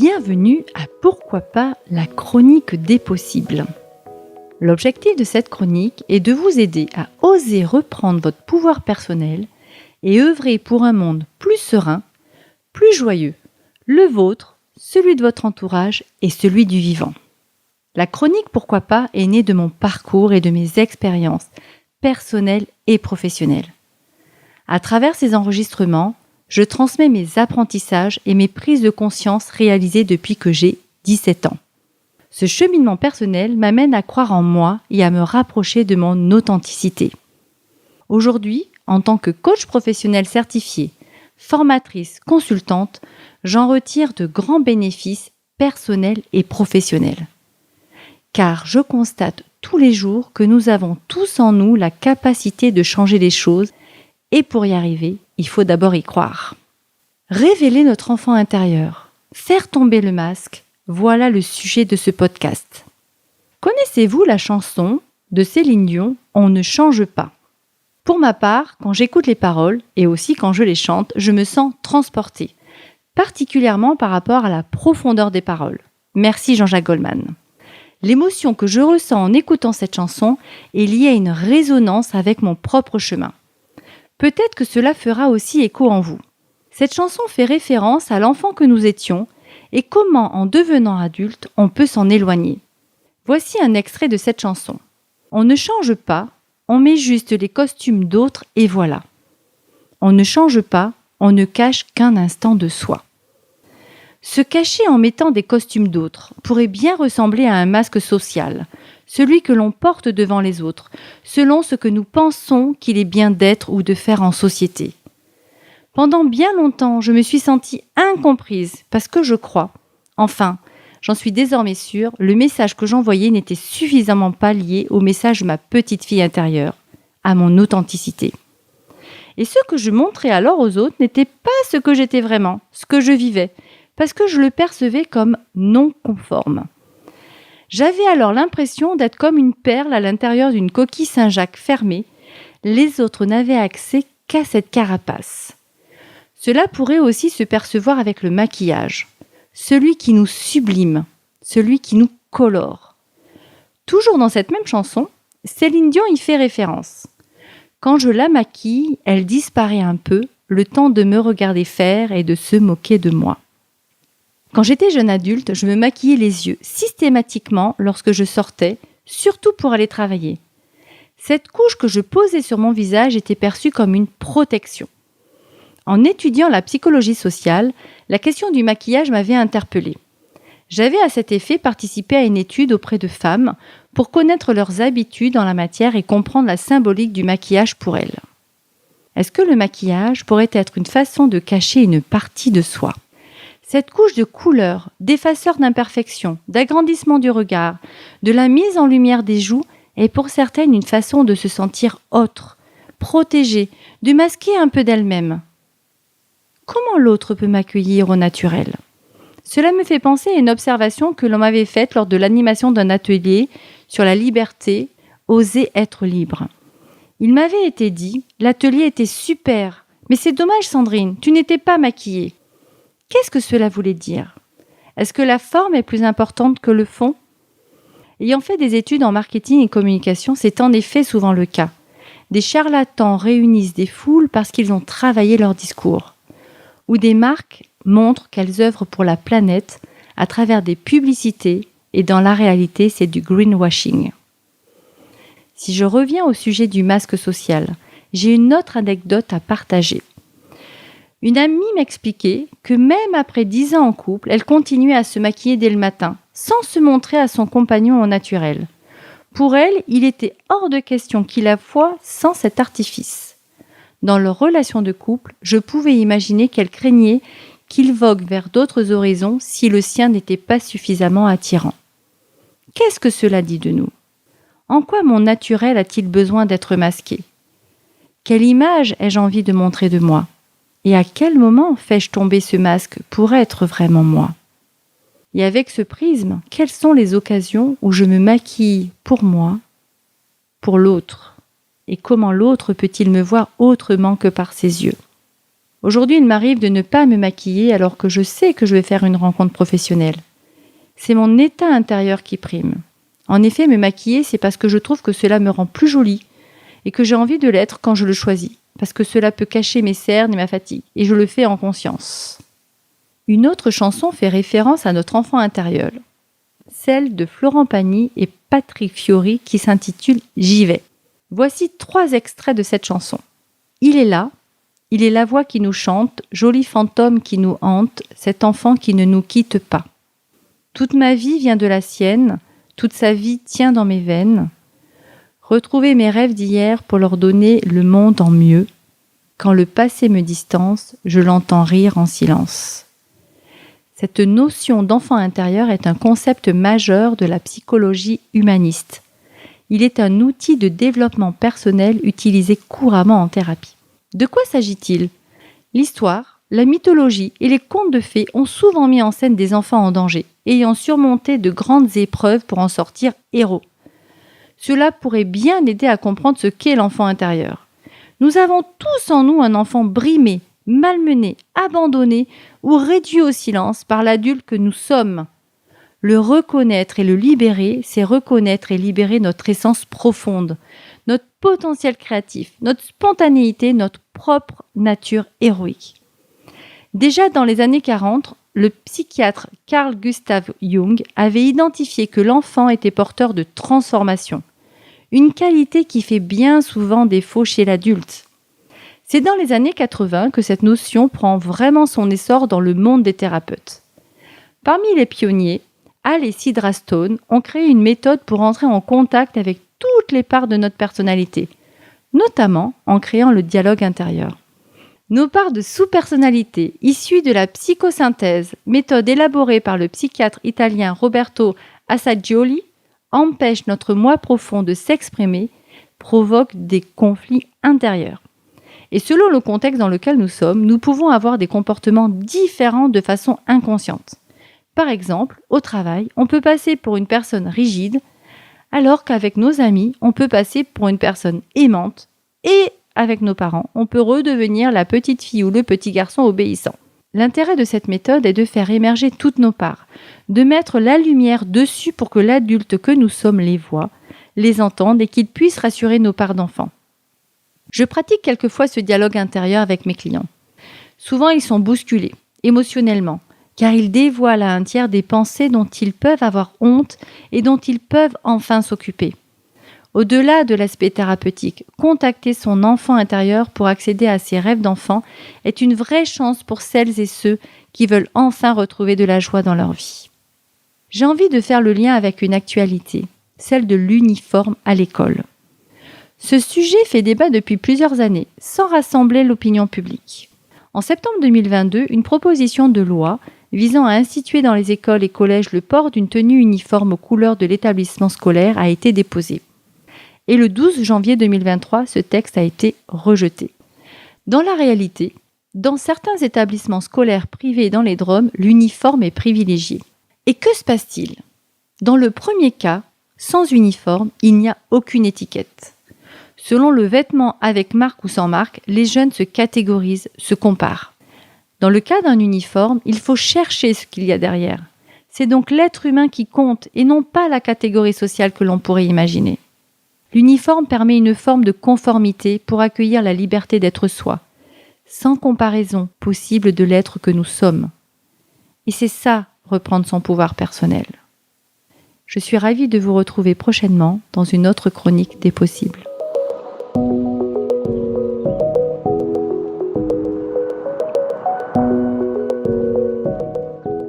Bienvenue à Pourquoi pas la chronique des possibles. L'objectif de cette chronique est de vous aider à oser reprendre votre pouvoir personnel et œuvrer pour un monde plus serein, plus joyeux, le vôtre, celui de votre entourage et celui du vivant. La chronique Pourquoi pas est née de mon parcours et de mes expériences personnelles et professionnelles. À travers ces enregistrements, je transmets mes apprentissages et mes prises de conscience réalisées depuis que j'ai 17 ans. Ce cheminement personnel m'amène à croire en moi et à me rapprocher de mon authenticité. Aujourd'hui, en tant que coach professionnel certifié, formatrice, consultante, j'en retire de grands bénéfices personnels et professionnels. Car je constate tous les jours que nous avons tous en nous la capacité de changer les choses et pour y arriver, il faut d'abord y croire. Révéler notre enfant intérieur, faire tomber le masque, voilà le sujet de ce podcast. Connaissez-vous la chanson de Céline Dion « On ne change pas ». Pour ma part, quand j'écoute les paroles et aussi quand je les chante, je me sens transportée, particulièrement par rapport à la profondeur des paroles. Merci Jean-Jacques Goldman. L'émotion que je ressens en écoutant cette chanson est liée à une résonance avec mon propre chemin. Peut-être que cela fera aussi écho en vous. Cette chanson fait référence à l'enfant que nous étions et comment, en devenant adulte, on peut s'en éloigner. Voici un extrait de cette chanson. On ne change pas, on met juste les costumes d'autres et voilà. On ne change pas, on ne cache qu'un instant de soi. Se cacher en mettant des costumes d'autres pourrait bien ressembler à un masque social, celui que l'on porte devant les autres, selon ce que nous pensons qu'il est bien d'être ou de faire en société. Pendant bien longtemps, je me suis sentie incomprise parce que je crois, enfin, j'en suis désormais sûre, le message que j'envoyais n'était suffisamment pas lié au message de ma petite fille intérieure, à mon authenticité. Et ce que je montrais alors aux autres n'était pas ce que j'étais vraiment, ce que je vivais, parce que je le percevais comme non conforme. J'avais alors l'impression d'être comme une perle à l'intérieur d'une coquille Saint-Jacques fermée. Les autres n'avaient accès qu'à cette carapace. Cela pourrait aussi se percevoir avec le maquillage, celui qui nous sublime, celui qui nous colore. Toujours dans cette même chanson, Céline Dion y fait référence. Quand je la maquille, elle disparaît un peu, le temps de me regarder faire et de se moquer de moi. Quand j'étais jeune adulte, je me maquillais les yeux systématiquement lorsque je sortais, surtout pour aller travailler. Cette couche que je posais sur mon visage était perçue comme une protection. En étudiant la psychologie sociale, la question du maquillage m'avait interpellée. J'avais à cet effet participé à une étude auprès de femmes pour connaître leurs habitudes en la matière et comprendre la symbolique du maquillage pour elles. Est-ce que le maquillage pourrait être une façon de cacher une partie de soi ? Cette couche de couleur, d'effaceur d'imperfection, d'agrandissement du regard, de la mise en lumière des joues est pour certaines une façon de se sentir autre, protégée, de masquer un peu d'elle-même. Comment l'autre peut m'accueillir au naturel ? Cela me fait penser à une observation que l'on m'avait faite lors de l'animation d'un atelier sur la liberté, oser être libre. Il m'avait été dit « L'atelier était super, mais c'est dommage Sandrine, tu n'étais pas maquillée. » Qu'est-ce que cela voulait dire ? Est-ce que la forme est plus importante que le fond ? Ayant fait des études en marketing et communication, c'est en effet souvent le cas. Des charlatans réunissent des foules parce qu'ils ont travaillé leur discours. Ou des marques montrent qu'elles œuvrent pour la planète à travers des publicités et dans la réalité, c'est du greenwashing. Si je reviens au sujet du masque social, j'ai une autre anecdote à partager. Une amie m'expliquait que même après 10 ans en couple, elle continuait à se maquiller dès le matin, sans se montrer à son compagnon au naturel. Pour elle, il était hors de question qu'il la voie sans cet artifice. Dans leur relation de couple, je pouvais imaginer qu'elle craignait qu'il vogue vers d'autres horizons si le sien n'était pas suffisamment attirant. Qu'est-ce que cela dit de nous ? En quoi mon naturel a-t-il besoin d'être masqué ? Quelle image ai-je envie de montrer de moi ? Et à quel moment fais-je tomber ce masque pour être vraiment moi ? Et avec ce prisme, quelles sont les occasions où je me maquille pour moi, pour l'autre ? Et comment l'autre peut-il me voir autrement que par ses yeux ? Aujourd'hui, il m'arrive de ne pas me maquiller alors que je sais que je vais faire une rencontre professionnelle. C'est mon état intérieur qui prime. En effet, me maquiller, c'est parce que je trouve que cela me rend plus jolie et que j'ai envie de l'être quand je le choisis, parce que cela peut cacher mes cernes et ma fatigue, et je le fais en conscience. Une autre chanson fait référence à notre enfant intérieur, celle de Florent Pagny et Patrick Fiori qui s'intitule « J'y vais ». Voici 3 extraits de cette chanson. Il est là, il est la voix qui nous chante, joli fantôme qui nous hante, cet enfant qui ne nous quitte pas. Toute ma vie vient de la sienne, toute sa vie tient dans mes veines. Retrouver mes rêves d'hier pour leur donner le monde en mieux. Quand le passé me distance, je l'entends rire en silence. Cette notion d'enfant intérieur est un concept majeur de la psychologie humaniste. Il est un outil de développement personnel utilisé couramment en thérapie. De quoi s'agit-il ? L'histoire, la mythologie et les contes de fées ont souvent mis en scène des enfants en danger, ayant surmonté de grandes épreuves pour en sortir héros. Cela pourrait bien aider à comprendre ce qu'est l'enfant intérieur. Nous avons tous en nous un enfant brimé, malmené, abandonné ou réduit au silence par l'adulte que nous sommes. Le reconnaître et le libérer, c'est reconnaître et libérer notre essence profonde, notre potentiel créatif, notre spontanéité, notre propre nature héroïque. Déjà dans les années 40, le psychiatre Carl Gustav Jung avait identifié que l'enfant était porteur de transformation, une qualité qui fait bien souvent défaut chez l'adulte. C'est dans les années 80 que cette notion prend vraiment son essor dans le monde des thérapeutes. Parmi les pionniers, Hall et Sidra Stone ont créé une méthode pour entrer en contact avec toutes les parts de notre personnalité, notamment en créant le dialogue intérieur. Nos parts de sous-personnalité, issues de la psychosynthèse, méthode élaborée par le psychiatre italien Roberto Assagioli, empêchent notre moi profond de s'exprimer, provoquent des conflits intérieurs. Et selon le contexte dans lequel nous sommes, nous pouvons avoir des comportements différents de façon inconsciente. Par exemple, au travail, on peut passer pour une personne rigide, alors qu'avec nos amis, on peut passer pour une personne aimante et avec nos parents, on peut redevenir la petite fille ou le petit garçon obéissant. L'intérêt de cette méthode est de faire émerger toutes nos parts, de mettre la lumière dessus pour que l'adulte que nous sommes les voie, les entende et qu'il puisse rassurer nos parts d'enfants. Je pratique quelquefois ce dialogue intérieur avec mes clients. Souvent, ils sont bousculés, émotionnellement, car ils dévoilent à un tiers des pensées dont ils peuvent avoir honte et dont ils peuvent enfin s'occuper. Au-delà de l'aspect thérapeutique, contacter son enfant intérieur pour accéder à ses rêves d'enfant est une vraie chance pour celles et ceux qui veulent enfin retrouver de la joie dans leur vie. J'ai envie de faire le lien avec une actualité, celle de l'uniforme à l'école. Ce sujet fait débat depuis plusieurs années, sans rassembler l'opinion publique. En septembre 2022, une proposition de loi visant à instituer dans les écoles et collèges le port d'une tenue uniforme aux couleurs de l'établissement scolaire a été déposée. Et le 12 janvier 2023, ce texte a été rejeté. Dans la réalité, dans certains établissements scolaires privés dans les DROM, l'uniforme est privilégié. Et que se passe-t-il ? Dans le premier cas, sans uniforme, il n'y a aucune étiquette. Selon le vêtement avec marque ou sans marque, les jeunes se catégorisent, se comparent. Dans le cas d'un uniforme, il faut chercher ce qu'il y a derrière. C'est donc l'être humain qui compte et non pas la catégorie sociale que l'on pourrait imaginer. L'uniforme permet une forme de conformité pour accueillir la liberté d'être soi, sans comparaison possible de l'être que nous sommes. Et c'est ça, reprendre son pouvoir personnel. Je suis ravie de vous retrouver prochainement dans une autre chronique des possibles.